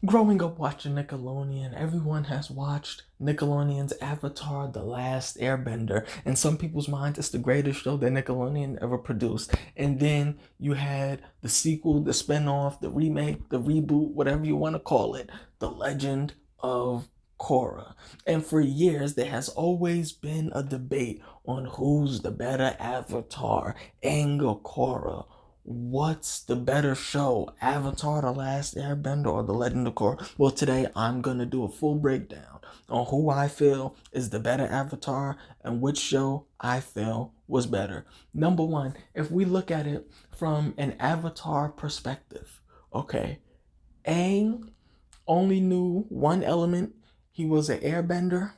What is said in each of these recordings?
Growing up watching Nickelodeon, everyone has watched Nickelodeon's Avatar: The Last Airbender. In some people's minds, it's the greatest show that Nickelodeon ever produced. And then you had the sequel, the spinoff, the remake, the reboot, whatever you want to call it, The Legend of Korra. And for years, there has always been a debate on who's the better Avatar, Aang or Korra. What's the better show, Avatar: The Last Airbender or The Legend of Korra? Well, today I'm going to do a full breakdown on who I feel is the better Avatar and which show I feel was better. Number one, if we look at it from an Avatar perspective, okay, Aang only knew one element. He was an airbender.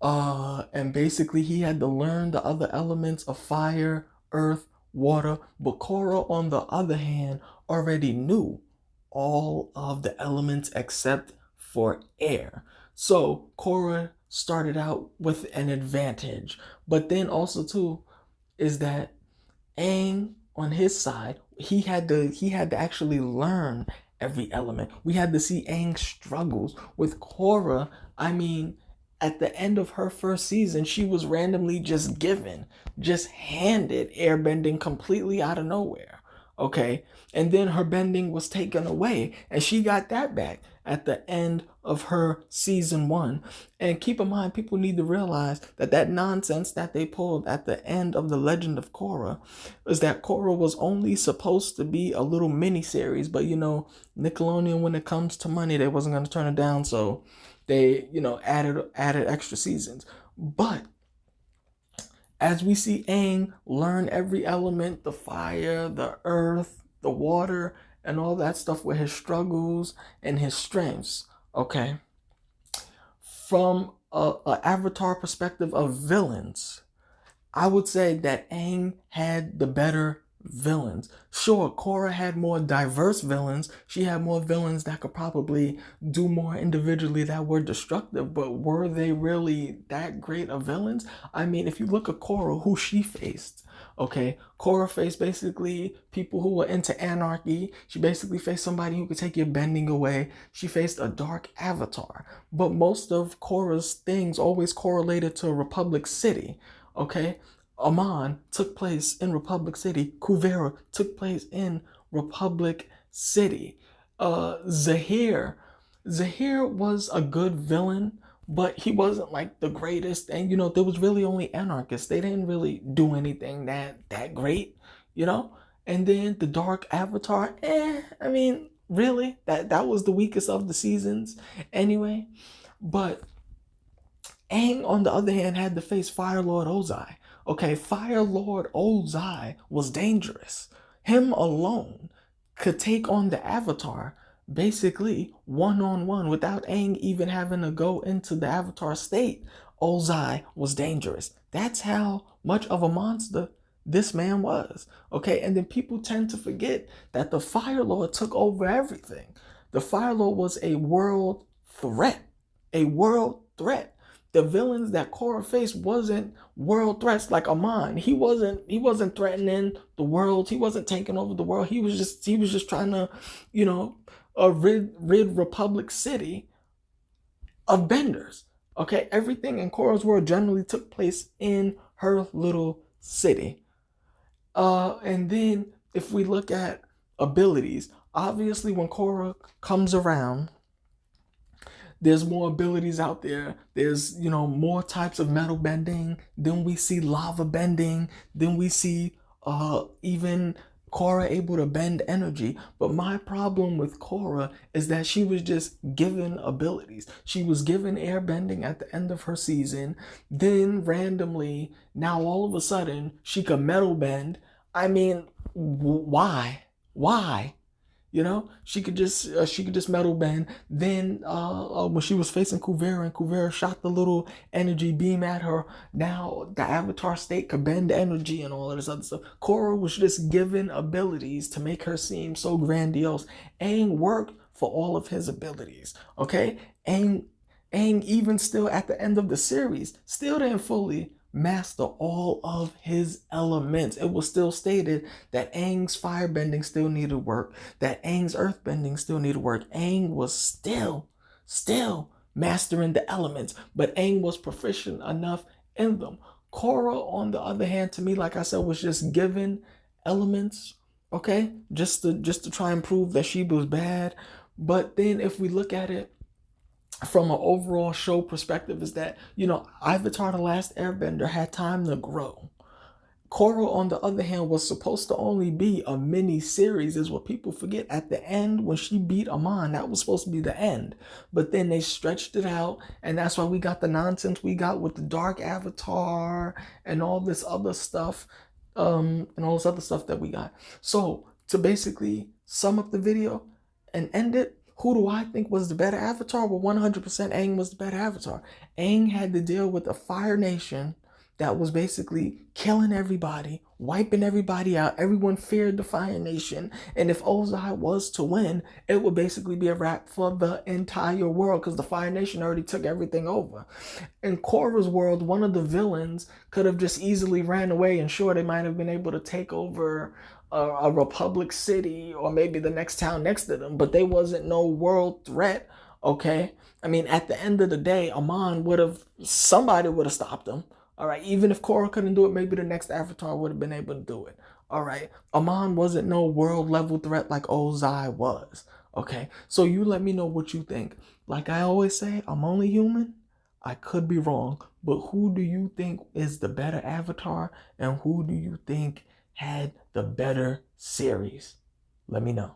And basically he had to learn the other elements of fire, earth, water. But Korra, on the other hand, already knew all of the elements except for air. So Korra started out with an advantage. But then also too is that Aang on his side, he had to actually learn every element. We had to see Aang struggles with Korra. I mean, at the end of her first season, she was randomly just handed airbending completely out of nowhere. Okay. And then her bending was taken away, and she got that back at the end of her season one. And keep in mind, people need to realize that that nonsense that they pulled at the end of The Legend of Korra is that Korra was only supposed to be a little mini series, but Nickelodeon, when it comes to money, they wasn't going to turn it down, so they added extra seasons. But as we see Aang learn every element, the fire, the earth, the water, and all that stuff with his struggles and his strengths, okay, from a Avatar perspective of villains, I would say that Aang had the better villains. Sure, Korra had more diverse villains. She had more villains that could probably do more individually that were destructive, but were they really that great of villains? I mean, if you look at Korra, who she faced, okay, Korra faced basically people who were into anarchy. She basically faced somebody who could take your bending away. She faced a dark avatar. But most of Korra's things always correlated to Republic City. Okay, Amon took place in Republic City. Kuvera took place in Republic City. Zahir was a good villain, but he wasn't like the greatest. And there was really only anarchists. They didn't really do anything that great, you know. And then the Dark Avatar, I mean, really, that was the weakest of the seasons, anyway. But Aang, on the other hand, had to face Fire Lord Ozai. Okay, Fire Lord Ozai was dangerous. Him alone could take on the Avatar basically one on one without Aang even having to go into the Avatar state. Ozai was dangerous. That's how much of a monster this man was. Okay, and then people tend to forget that the Fire Lord took over everything. The Fire Lord was a world threat. A world threat. The villains that Korra faced wasn't world threats like Amon. He wasn't threatening the world. He wasn't taking over the world. He was just trying to, rid Republic City of benders. Okay, everything in Korra's world generally took place in her little city. And then if we look at abilities, obviously when Korra comes around, there's more abilities out there. There's, more types of metal bending. Then we see lava bending. Then we see even Korra able to bend energy. But my problem with Korra is that she was just given abilities. She was given air bending at the end of her season. Then randomly, now all of a sudden, she could metal bend. I mean, why? Why? She could just metal bend. Then when she was facing Kuvera and Kuvera shot the little energy beam at her, now the Avatar state could bend energy and all of this other stuff. Korra was just given abilities to make her seem so grandiose. Aang worked for all of his abilities. Okay, Aang even still at the end of the series still didn't fully master all of his elements. It was still stated that Aang's firebending still needed work, that Aang's earthbending still needed work. Aang was still mastering the elements, but Aang was proficient enough in them. Korra, on the other hand, to me, like I said, was just given elements, okay, just to try and prove that she was bad. But then if we look at it from an overall show perspective, is that, Avatar The Last Airbender had time to grow. Korra, on the other hand, was supposed to only be a mini series, is what people forget. At the end, when she beat Amon, that was supposed to be the end. But then they stretched it out, and that's why we got the nonsense we got with the Dark Avatar and all this other stuff, that we got. So, to basically sum up the video and end it, who do I think was the better Avatar? Well, 100% Aang was the better Avatar. Aang had to deal with a Fire Nation that was basically killing everybody, wiping everybody out. Everyone feared the Fire Nation. And if Ozai was to win, it would basically be a wrap for the entire world, because the Fire Nation already took everything over. In Korra's world, one of the villains could have just easily ran away, and sure, they might have been able to take over a Republic city or maybe the next town next to them, but they wasn't no world threat, okay? I mean, at the end of the day, somebody would have stopped them. All right, even if Korra couldn't do it, maybe the next Avatar would have been able to do it. All right, Amon wasn't no world level threat like Ozai was. Okay, so you let me know what you think. Like I always say, I'm only human. I could be wrong, but who do you think is the better Avatar, and who do you think had the better series? Let me know.